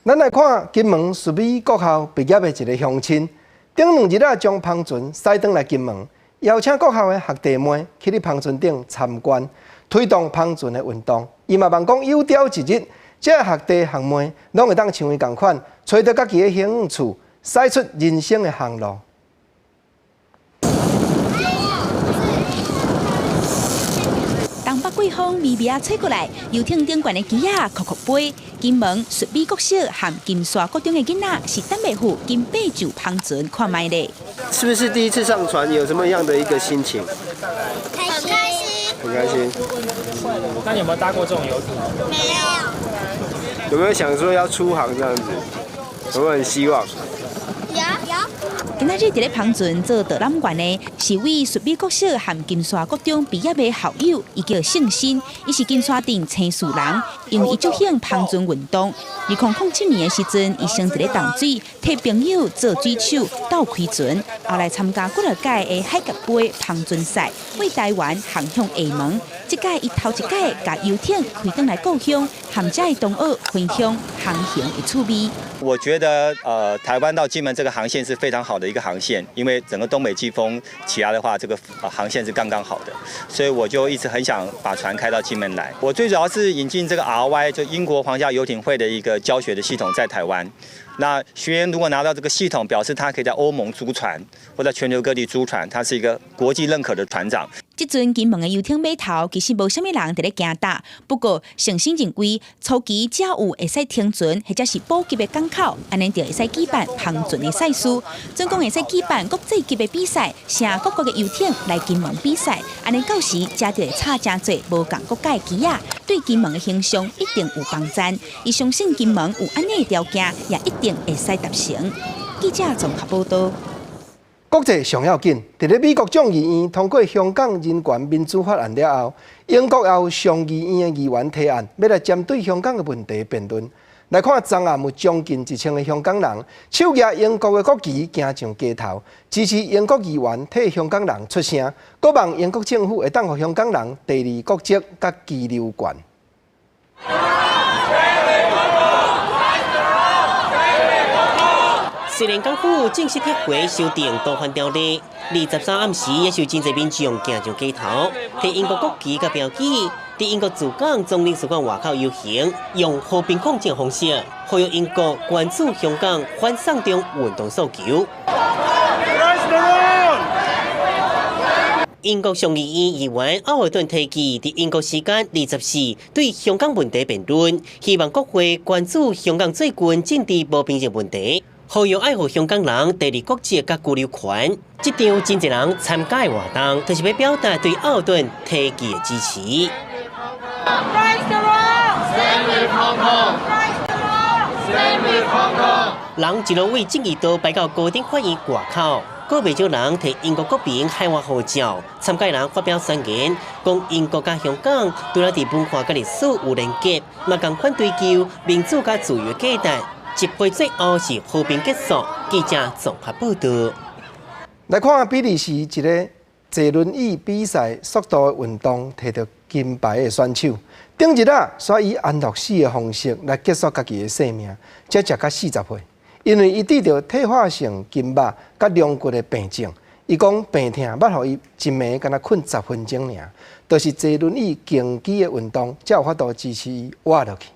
咱来看金门树美国校毕业的一个乡亲。顶2日啊，将芳船驶转来金门，邀请国校的学弟妹去伫芳船顶参观，推动芳船的运动。伊嘛望讲有朝一日，这学弟学妹拢会当像伊同款，找到家己的兴趣，驶出人生的航路。东北季风微微啊吹过来，游艇顶悬的机啊酷酷飞。金门树美国小和金沙国中的囡仔是等袂赴金八九芳船看卖咧。是不是第一次上船，有什么样的一个心情？很开心。很开心。那你有没有搭过这种游艇？没有。有没有想说要出航这样子？有没有很希望？有。今仔日伫咧芳船做导览员的是位树美国小和金沙国中毕业的校友，伊叫姓新，伊是金沙镇青树人，因为伊足兴芳船运动。2007年的时阵，伊先伫咧淡水替朋友做水手，斗开船，后来参加几落届的海角杯芳船赛，为台湾航向厦门。这届伊头一届甲游艇开登来故乡，含遮的同学分享航行的趣味。我觉得台湾到金门这个航线是非常好的一个航线，因为整个东北季风起来的话，这个航线是刚刚好的，所以我就一直很想把船开到金门来。我最主要是引进这个 RY， 就英国皇家游艇会的一个教学的系统在台湾。那学员如果拿到这个系统，表示他可以在欧盟租船或在全球各地租船，他是一个国际认可的船长。这阵金门的游艇码头其实无虾米人伫咧行搭，不过诚心认为初期只有会使停船或者是补给的港口，安尼就会使举办芳船的赛事，总共会使举办国际级的比赛，请各国的游艇来金门比赛，安尼到时才就会差真侪无共国界的机啊，对金门的形象一定有帮助。伊相信金门有安尼的条件，也一定会使达成。记者综合报道。国际上要紧，伫咧美国众议院通过香港人权民主法案了后，英国也有上议院的议员提案，要来针对香港的问题辩论。来看昨暗有将近1000个香港人手举英国的国旗行上街头，支持英国议员替香港人出声，阁望英国政府会当予香港人第2国籍甲居留权。虽然港府正式撤回修订逃犯条例，23暗时也是有真侪民众行上街头，替英国国旗甲标记，伫英国驻港总领事馆外口游行，用和平抗争方式，呼吁英国关注香港反送中运动诉求。英国上议院议员奥尔顿提议伫英国时间24对香港问题辩论，希望国会关注香港最近政治无平静问题。呼吁爱护香港人第2国籍甲居留权，这场真侪人参加的活动，就是要表达对奥顿提议的支持。人一路为正义岛摆到高等法院外口，个未少人替英国国民海外护照。参加人发表宣言，讲英国甲香港除了伫文化甲历史有连结，嘛共款追求民主甲自由的价值。一杯最后是和平结束。记者综合报道。来看比利时一个坐轮椅比赛速度的运动，摕到金牌的选手，顶日煞以安乐死的方式来结束家己的生命，才食到40岁。因为伊得到退化性筋膜甲龙骨的病症，伊讲病痛捌互伊一暝敢若困10分钟尔，就是坐轮椅竞技的运动，才有法度支持伊活落去。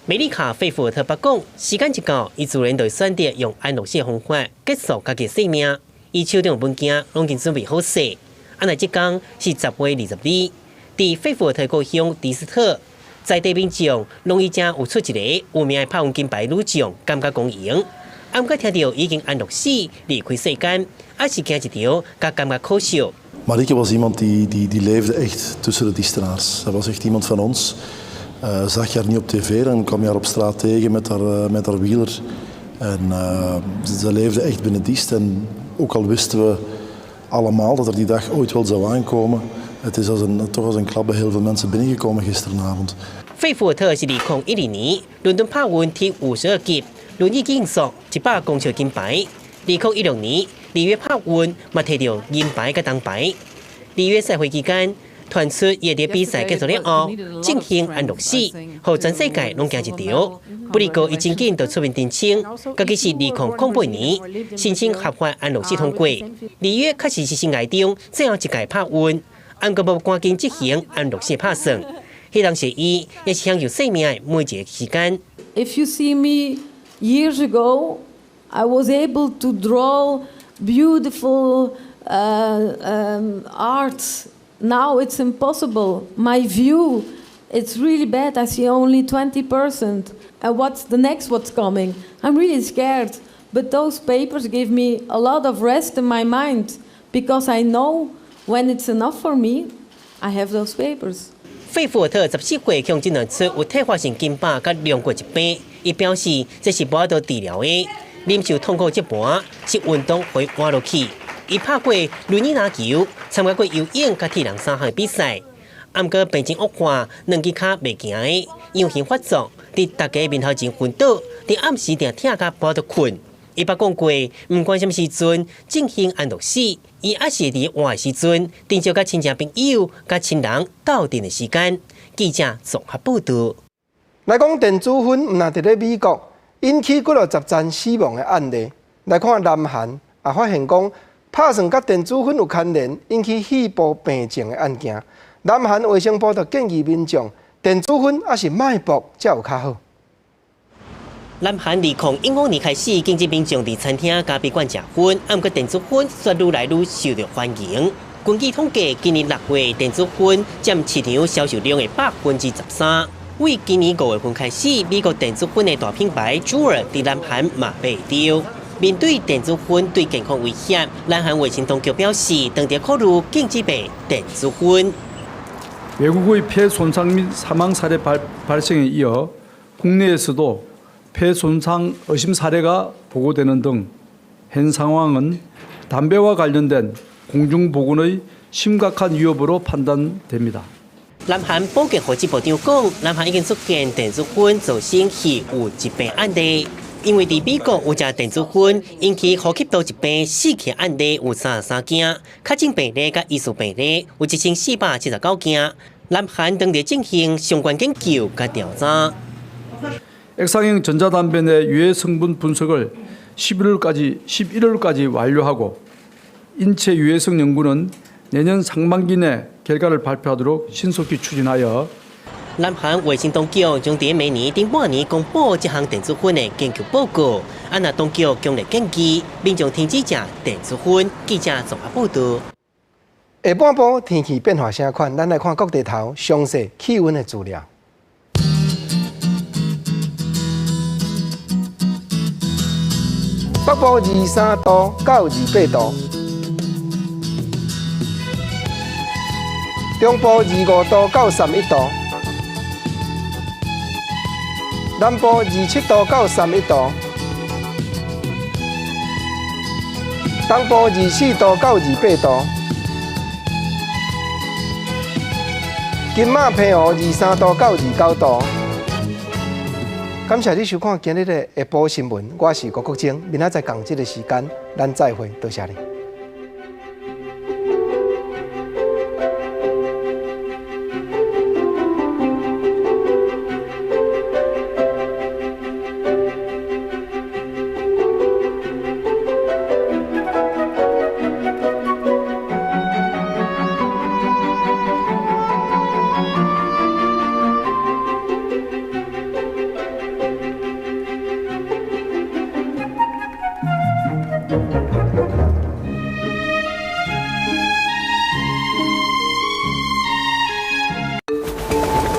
美丽卡费福特讲，时间一到，伊自然就选择用安乐死的方法结束家己生命。伊手中物件拢已经准备好势。安尼即天是10月22日，伫费福特故乡迪斯特，在地民众拢已经有出一个有名的拍运金牌女将，感觉公赢。暗过听到已经安乐死离开世间，还是惊一条，甲感觉可笑。Marieke was iemand die leefde echt tussen de Diestenaars. Zij was echt iemand van ons. Zag je haar niet op tv, dan kwam je haar op straat tegen met haar wieler. En ze leefde echt binnen Diest. En ook al wisten we allemaal dat er die dag ooit wel zou aankomen, het is toch als een klap bij heel veel mensen binnengekomen gisteravond. 费福特是2012年伦敦帕运第52级轮椅竞速100公尺金牌。2016年里约帕运嘛摕到银牌甲铜牌。里约赛会期间，传出夜蝶比赛结束了后，进行安乐死，互全世界拢惊一跳。不过伊真紧就出面澄清，家己是2008年申请合法安乐死通过。里约确实是生涯中最后一届帕运，按个无赶紧执行安乐死拍算。迄当时伊也是享有生命的每一个时间。If you see me years ago, I was able to draw beautiful art. Now it's impossible. My view, it's really bad. I see only 20%. And what's the next? What's coming? I'm really scared. But those papers give me a lot of rest in my mind because I know when it's enough for me, I have those papers. 费福特14岁向诊断出有退化性筋膜甲龙骨疾病，伊表示这是无法度治疗的，忍受痛苦折磨，是运动会活落去。伊拍过轮椅篮球，参加过游泳甲铁人3项比赛。毋过病情恶化，两只脚袂行的，阳性发作，伫大家面头前昏倒，伫暗时定疼甲无得困。伊捌讲过，毋管什么时阵进行安乐死，伊还是伫活的时阵，珍惜甲亲戚朋友、甲亲人斗阵的时间。记者综合报道。来讲电子烟，毋但伫咧美国引起几60件死亡的案例。来看南韩也发现讲，拍算甲电子烟有牵连，引起肺部病症的案件。南韩卫生部就建议民众，电子烟还是卖博才有较好。南韩2015年开始，禁止民众伫餐厅、咖啡馆食烟，毋过电子烟却愈来愈受到欢迎。根据统计，今年6月电子烟占市场销售量的13%。为今年5月份开始，美国电子烟的大品牌 Juul 伫南韩嘛被丢。面对电子烟对健康威胁，南韩卫生当局表示，当地考虑禁止卖电子烟。 외국의 폐 손상 및 사망 사례 발생에 이어 국내에서도 폐 손상 의심 사례가 보고되는 등 현 상황은 담배와 관련된 공중보건의 심각한 위협으로 판단됩니다. 南韩保健福祉部长讲，南韩已经出现电子烟造成肺有疾病案例，因为伫美国有食电子烟引起呼吸道疾病死去案例有33件，确诊病例甲疑似病例有1479件。南韩当地进行相关研究甲调查。 액상형 전자담배 내 유해 성분 분석을 11월까지 완료하고 인체 유해성 연구는 내년 상반기 내 결과를 발표하도록 신속히 추진하여 南韩卫生当局将伫明年顶半年公布这项电子烟的研究报告。安那当局强烈建议民众停止食电子烟。记者综合报道。下半部天气变化啥款？咱来看各地头详细气温的资料。 北部23度到28度，中部25度到31度，南部27度到31度，东部24度到28度，金马平湖23度到29度。感谢你收看今日的下晡新闻，我是郭国晶，明仔载同一个时间，咱再会，多谢你。